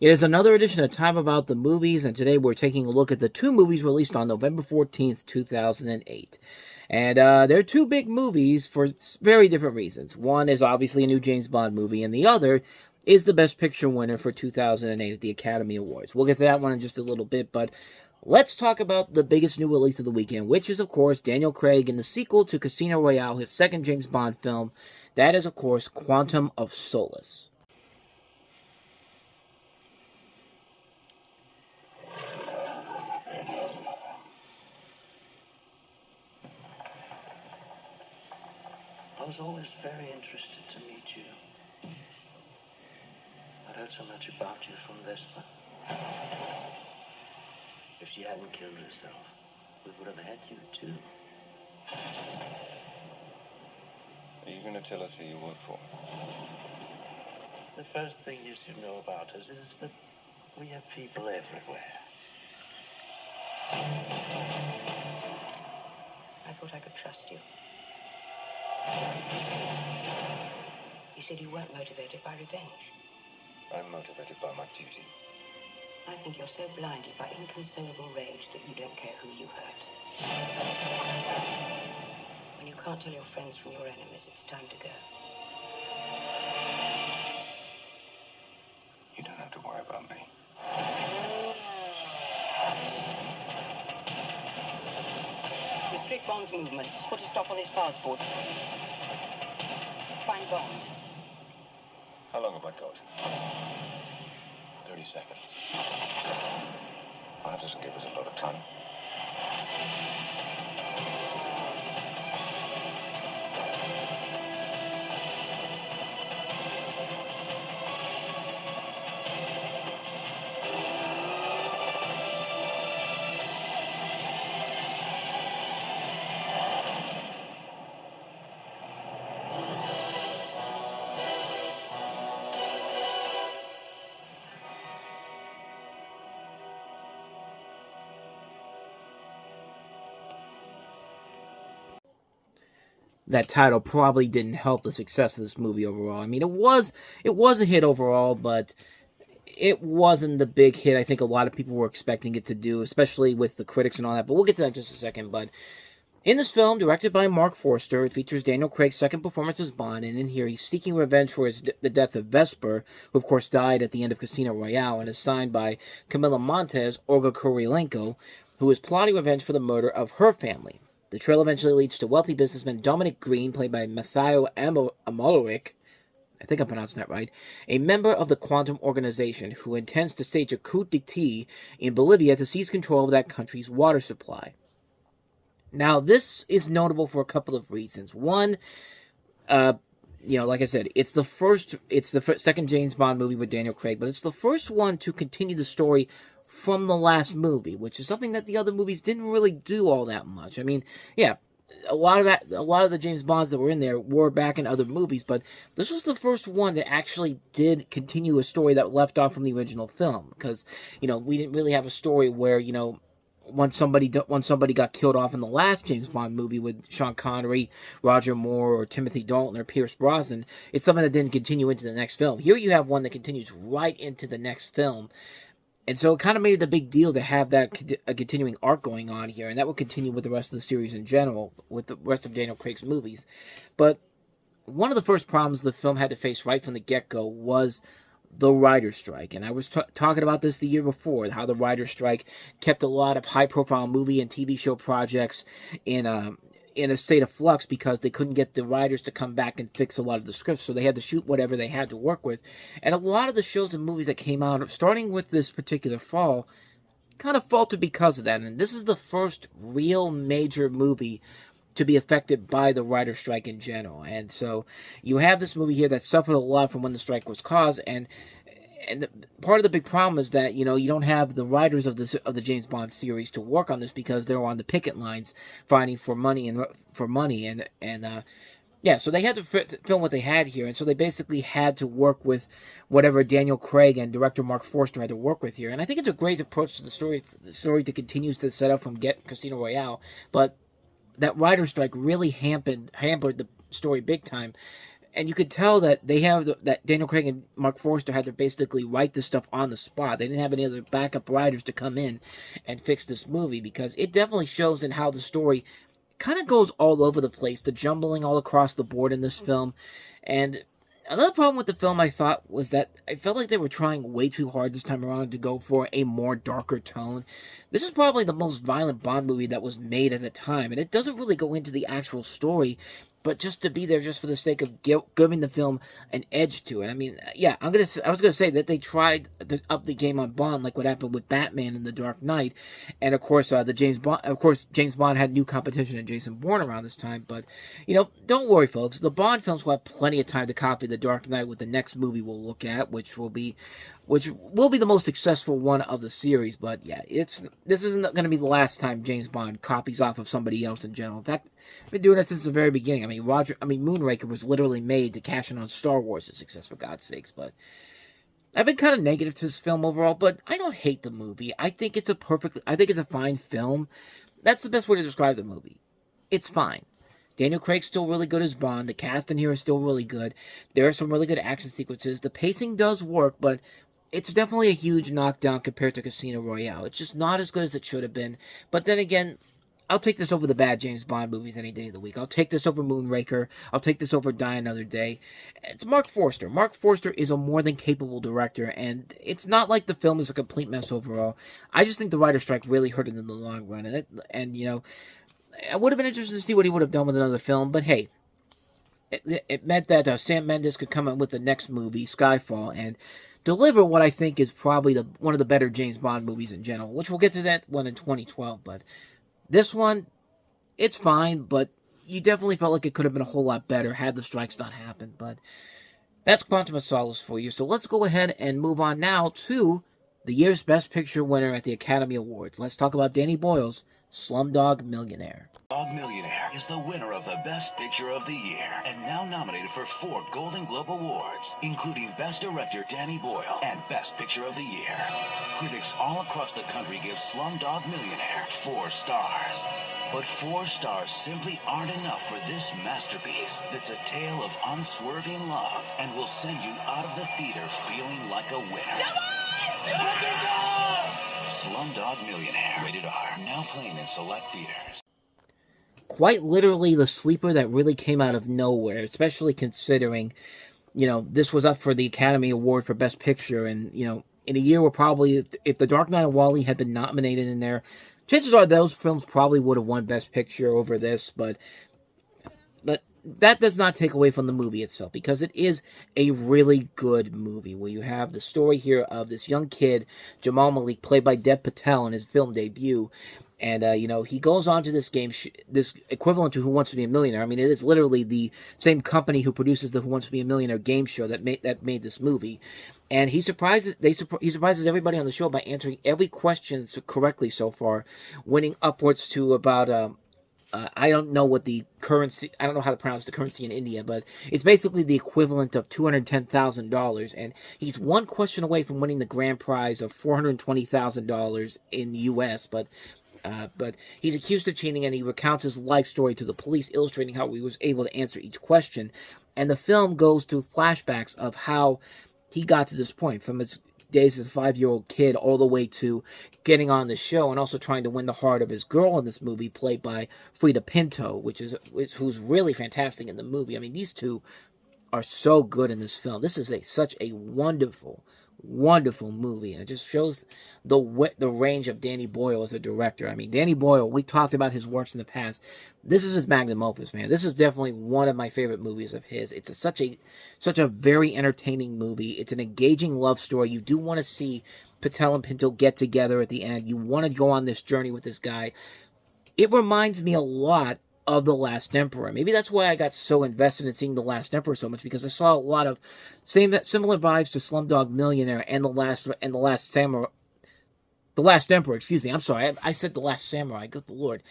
It is another edition of Time About the Movies, and today we're taking a look at the two movies released on November 14th, 2008. And they're two big movies for very different reasons. One is obviously a new James Bond movie, and the other is the Best Picture winner for 2008 at the Academy Awards. We'll get to that one in just a little bit, but let's talk about the biggest new release of the weekend, which is, of course, Daniel Craig in the sequel to Casino Royale, his second James Bond film. That is, of course, Quantum of Solace. I was always very interested to meet you. I'd heard so much about you from Vespa. If she hadn't killed herself, we would have had you too. Are you going to tell us who you work for? The first thing you should know about us is that we have people everywhere. I thought I could trust you. You said you weren't motivated by revenge. I'm motivated by my duty. I think you're so blinded by inconsolable rage that you don't care who you hurt. When you can't tell your friends from your enemies, it's time to go. You don't have to worry about me. Restrict Bond's movements. Put a stop on his passport. Find Bond. How long have I got? 30 seconds. Well, that doesn't give us a lot of time. That title probably didn't help the success of this movie overall. I mean, it was a hit overall, but it wasn't the big hit I think a lot of people were expecting it to do, especially with the critics and all that. But we'll get to that in just a second. But in this film, directed by Mark Forster, it features Daniel Craig's second performance as Bond, and in here he's seeking revenge for the death of Vesper, who of course died at the end of Casino Royale, and is signed by Camila Montes, Olga Kurylenko, who is plotting revenge for the murder of her family. The trail eventually leads to wealthy businessman Dominic Green, played by Matthew Amalric, I think I'm pronouncing that right, a member of the Quantum Organization who intends to stage a coup d'etat in Bolivia to seize control of that country's water supply. Now, this is notable for a couple of reasons. One, like I said, it's the second James Bond movie with Daniel Craig, but it's the first one to continue the story from the last movie, which is something that the other movies didn't really do all that much. I mean, yeah, a lot of the James Bonds that were in there were back in other movies, but this was the first one that actually did continue a story that left off from the original film, because, we didn't really have a story where, once somebody got killed off in the last James Bond movie with Sean Connery, Roger Moore, or Timothy Dalton, or Pierce Brosnan, it's something that didn't continue into the next film. Here you have one that continues right into the next film. And so it kind of made it a big deal to have a continuing arc going on here, and that will continue with the rest of the series in general, with the rest of Daniel Craig's movies. But one of the first problems the film had to face right from the get-go was the writer's strike. And I was talking about this the year before, how the writer's strike kept a lot of high-profile movie and TV show projects in a state of flux because they couldn't get the writers to come back and fix a lot of the scripts, so they had to shoot whatever they had to work with. And a lot of the shows and movies that came out, starting with this particular fall, kind of faltered because of that. And this is the first real major movie to be affected by the writer's strike in general. And so you have this movie here that suffered a lot from when the strike was caused, and part of the big problem is that, you don't have the writers of the James Bond series to work on this because they're on the picket lines fighting for money so they had to film what they had here, and so they basically had to work with whatever Daniel Craig and director Mark Forster had to work with here. And I think it's a great approach to the story that continues to set up from Casino Royale, but that writer's strike really hampered the story big time. and you could tell that they have that Daniel Craig and Mark Forster had to basically write this stuff on the spot. They didn't have any other backup writers to come in and fix this movie, because it definitely shows in how the story kind of goes all over the place, the jumbling all across the board in this film. And another problem with the film, I thought, was that I felt like they were trying way too hard this time around to go for a more darker tone. This is probably the most violent Bond movie that was made at the time, and it doesn't really go into the actual story, but just to be there just for the sake of giving the film an edge to it. I mean, yeah, I was gonna say that they tried to up the game on Bond, like what happened with Batman in The Dark Knight, and of course, James Bond had new competition in Jason Bourne around this time. But don't worry, folks. The Bond films will have plenty of time to copy The Dark Knight with the next movie we'll look at, which will be the most successful one of the series. But yeah, this isn't going to be the last time James Bond copies off of somebody else in general. In fact, I've been doing it since the very beginning. I mean, Moonraker was literally made to cash in on Star Wars' success, for God's sakes. But I've been kind of negative to this film overall, but I don't hate the movie. I think it's a fine film. That's the best way to describe the movie. It's fine. Daniel Craig's still really good as Bond. The cast in here is still really good. There are some really good action sequences. The pacing does work, but it's definitely a huge knockdown compared to Casino Royale. It's just not as good as it should have been. But then again, I'll take this over the bad James Bond movies any day of the week. I'll take this over Moonraker. I'll take this over Die Another Day. It's Mark Forster. Mark Forster is a more than capable director, and it's not like the film is a complete mess overall. I just think the writer's strike really hurt it in the long run. And I would have been interested to see what he would have done with another film, but hey, it meant that Sam Mendes could come out with the next movie, Skyfall, and deliver what I think is probably one of the better James Bond movies in general, which we'll get to that one in 2012, but this one, it's fine, but you definitely felt like it could have been a whole lot better had the strikes not happened. But that's Quantum of Solace for you. So let's go ahead and move on now to the year's Best Picture winner at the Academy Awards. Let's talk about Danny Boyle's Slumdog Millionaire. Slumdog Millionaire is the winner of the Best Picture of the Year and now nominated for 4 Golden Globe Awards, including Best Director Danny Boyle and Best Picture of the Year. Critics all across the country give Slumdog Millionaire 4 stars. But 4 stars simply aren't enough for this masterpiece that's a tale of unswerving love and will send you out of the theater feeling like a winner. Slumdog Millionaire, rated R, now playing in select theaters. Quite literally the sleeper that really came out of nowhere, especially considering, this was up for the Academy Award for Best Picture, and, in a year where probably, if The Dark Knight and Wall-E had been nominated in there, chances are those films probably would have won Best Picture over this, but that does not take away from the movie itself, because it is a really good movie, where you have the story here of this young kid, Jamal Malik, played by Dev Patel in his film debut, and, he goes on to this game, this equivalent to Who Wants to Be a Millionaire. I mean, it is literally the same company who produces the Who Wants to Be a Millionaire game show that made this movie. And he surprises everybody on the show by answering every question correctly so far, winning upwards to about, I don't know how to pronounce the currency in India, but it's basically the equivalent of $210,000, and he's one question away from winning the grand prize of $420,000 in the U.S., but he's accused of cheating, and he recounts his life story to the police, illustrating how he was able to answer each question. And the film goes through flashbacks of how he got to this point, from his days as a 5-year-old kid all the way to getting on the show, and also trying to win the heart of his girl in this movie, played by Frida Pinto, who's really fantastic in the movie. I mean, these two are so good in this film. This is such a wonderful movie, and it just shows the range of Danny Boyle as a director. I mean, Danny Boyle, we talked about his works in the past. This is his magnum opus, man. This is definitely one of my favorite movies of his. It's such a very entertaining movie. It's an engaging love story. You do want to see Patel and Pinto get together at the end. You want to go on this journey with this guy. It reminds me a lot of The Last Emperor. Maybe that's why I got so invested in seeing The Last Emperor so much, because I saw a lot of similar vibes to Slumdog Millionaire and The Last Samurai. The Last Emperor, excuse me. I'm sorry. I said The Last Samurai. Good Lord.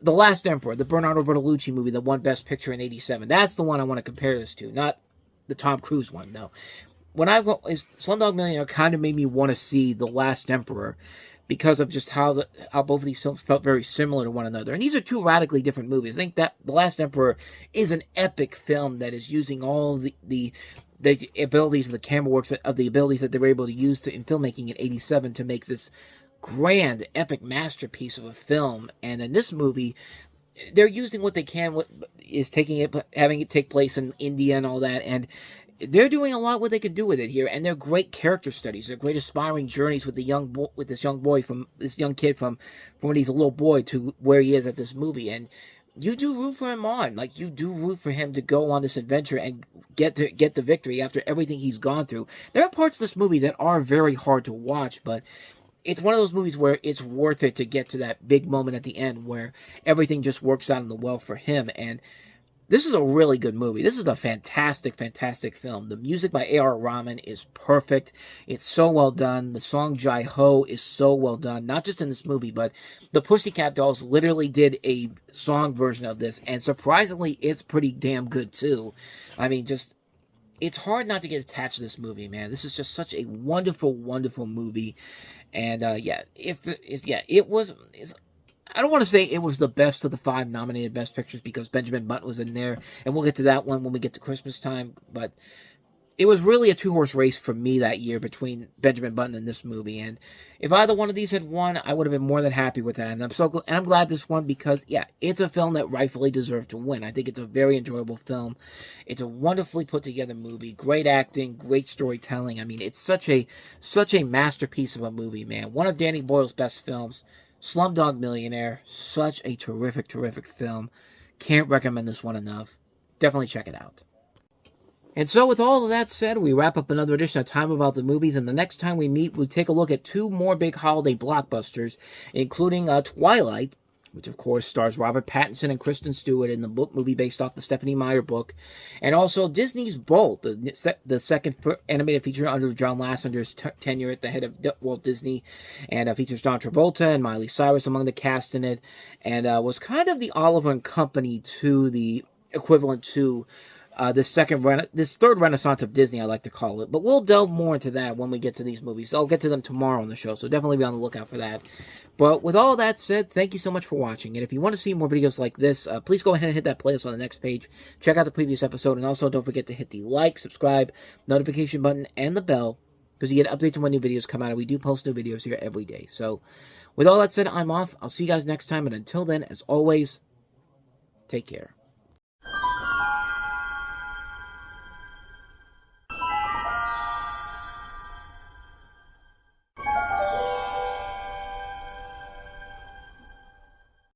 The Last Emperor, the Bernardo Bertolucci movie that won Best Picture in '87. That's the one I want to compare this to, not the Tom Cruise one, no. Slumdog Millionaire kind of made me want to see The Last Emperor, because of just how both of these films felt very similar to one another. And these are two radically different movies. I think that The Last Emperor is an epic film that is using all the abilities of the camera works, of the abilities that they were able to use in filmmaking in '87 to make this grand, epic masterpiece of a film. And in this movie, they're using what they can, what is having it take place in India and all that, and they're doing a lot what they can do with it here, and they're great character studies. They're great aspiring journeys with this young kid from when he's a little boy to where he is at this movie, and you do root for him on. Like, you do root for him to go on this adventure and get the victory after everything he's gone through. There are parts of this movie that are very hard to watch, but it's one of those movies where it's worth it to get to that big moment at the end where everything just works out in the well for him. And this is a really good movie. This is a fantastic, fantastic film. The music by A.R. Rahman is perfect. It's so well done. The song Jai Ho is so well done. Not just in this movie, but the Pussycat Dolls literally did a song version of this, and surprisingly, it's pretty damn good too. I mean, it's hard not to get attached to this movie, man. This is just such a wonderful, wonderful movie. And it was. I don't want to say it was the best of the 5 nominated Best Pictures because Benjamin Button was in there, and we'll get to that one when we get to Christmas time, but it was really a 2-horse race for me that year between Benjamin Button and this movie, and if either one of these had won, I would have been more than happy with that, and I'm glad this won because, yeah, it's a film that rightfully deserved to win. I think it's a very enjoyable film. It's a wonderfully put together movie, great acting, great storytelling. I mean, it's such a masterpiece of a movie, man. One of Danny Boyle's best films. Slumdog Millionaire, such a terrific, terrific film. Can't recommend this one enough. Definitely check it out. And so with all of that said, we wrap up another edition of Time About the Movies, and the next time we meet, we'll take a look at 2 more big holiday blockbusters, including Twilight, which of course stars Robert Pattinson and Kristen Stewart in the book movie based off the Stephenie Meyer book, and also Disney's Bolt, the second animated feature under John Lasseter's tenure at the head of Walt Disney, and features John Travolta and Miley Cyrus among the cast in it, and was kind of the Oliver and Company to the equivalent to this third renaissance of Disney, I like to call it. But we'll delve more into that when we get to these movies. I'll get to them tomorrow on the show, so definitely be on the lookout for that. But with all that said, thank you so much for watching. And if you want to see more videos like this, please go ahead and hit that playlist on the next page. Check out the previous episode, and also don't forget to hit the like, subscribe, notification button, and the bell, because you get updates on when new videos come out, and we do post new videos here every day. So with all that said, I'm off. I'll see you guys next time, and until then, as always, take care.